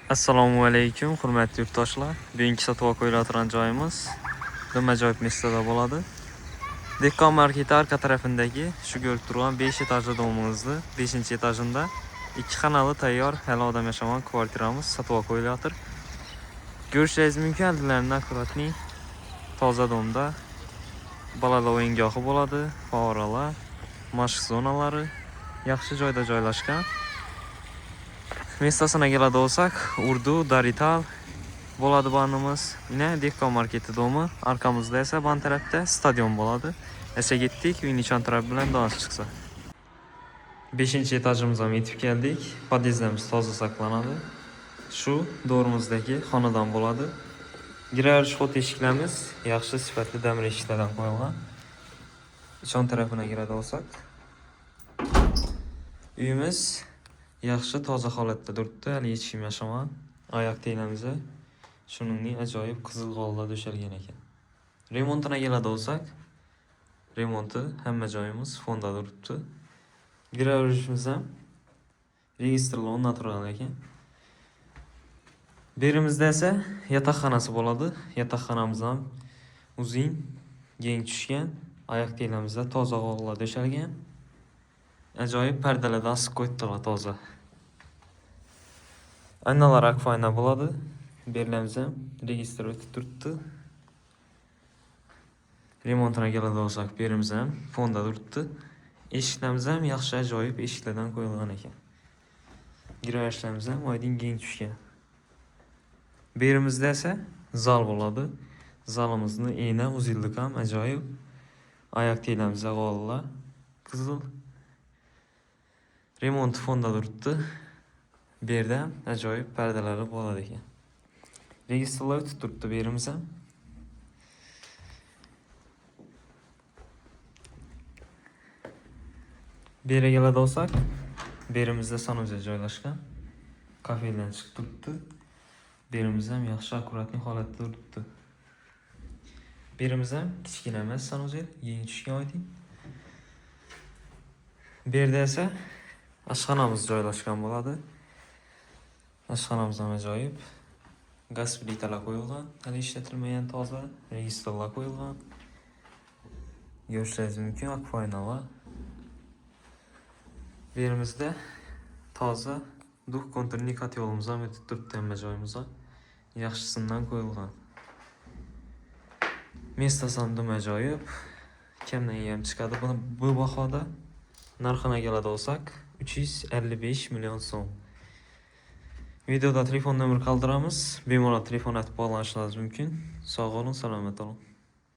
Assalomu alaykum, hurmatli yurtdoshlar. Bugungi sotib qo'yiladigan joyimiz nima ajoyib mastada bo'ladi. Dehqon marketi arka tarafindagi shu ko'rib turgan 5 etajli domimizni 5-etajida 2 xonali tayyor hali odam yashagan kvartiramiz sotib qo'yilayotir. Ko'rishingiz mumkin, aldilarning akkuratni toza domda bolalar o'yingohi bo'ladi, favvoralar, mashq zonalari yaxshi joyda joylashgan. Mestasına keladi olsak, Urdu, Darital bo'ladi banimiz. Yine Dehqon marketi domi, arkamızda esa ban tarafda stadion bo'ladi. Esa ketdik, uyning chan taraf bilan donish chiqsa. 5-etajimizga yetib keldik. Podyezdimiz toza saqlanadi. Shu do'rimizdagi xonadan bo'ladi. Girish xot eshiklarimiz yaxshi sifatli damir eshiklardan qo'yilgan. Chan tarafına kiradi olsak, uyimiz yaxshi toza holatda turibdi. Hali hech kim yashamagan. Oyoq teglamizni shuningdek ajoyib qizil g'olda döşalgan ekan. Remontuna keladi olsak, remonti hamma joyimiz fonda turibdi. Garajimiz ham registrlar o'rnatilib turgan ekan. Berimizda esa yotoqxonasi bo'ladi. Yotoqxonamiz ham uzun, keng tushgan. Oyoq teglamizda toza g'olda döşalgan. Ajoyib pardalardan asib qo'yibdilar toza. Aynalar akfayna bo'ladi. Berlarimiz ham registr o'tib turibdi. Remontuna keladi olsak, berimiz ham fonda turibdi. Eshiklarimiz ham yaxshi ajoyib eshiklardan qo'yilgan ekan. Girashlarimiz ham oydin keng tushgan. Berimizda esa zal bo'ladi. Zalimizni ena uzillik ham ajoyib. Oyoq teglamizda g'ollar qizil. Remont fonda turibdi. Bu yerda ham ajoyib pardalari bo'ladi ekan. Registrlar o'tib turibdi berimiz ham. Bu yerga keladi olsak, berimizda sanusiya joylashgan. Kafedan chiqib turibdi. Berimiz ham yaxshi akkuratli holatda turibdi. Berimiz ham kichkina emas sanusiya, keng tushgan oydin. Bu yerda esa ashxonamiz joylashgan bo'ladi. Ashxonamiz ham ajoyib. Gaz plitalar qo'yilgan, hali ishlatilmagan toza, registrlar qo'yilgan. Ko'rishingiz mumkin, akfaynalar. Bu yerimizda toza duh konturli kotyolimiz ham o'tib turibdi hamma joyimizga. Yaxshisidan qo'yilgan. Mestasi ham ajoyib. Kamdan ham chiqadi bu bahoda. Narxina keladi olsak, 355 million so'm. Videoda telefon nomer qoldiramiz. Bemalol telefon atib bog'lanishingiz mumkin. Sog' olun, salomat olun.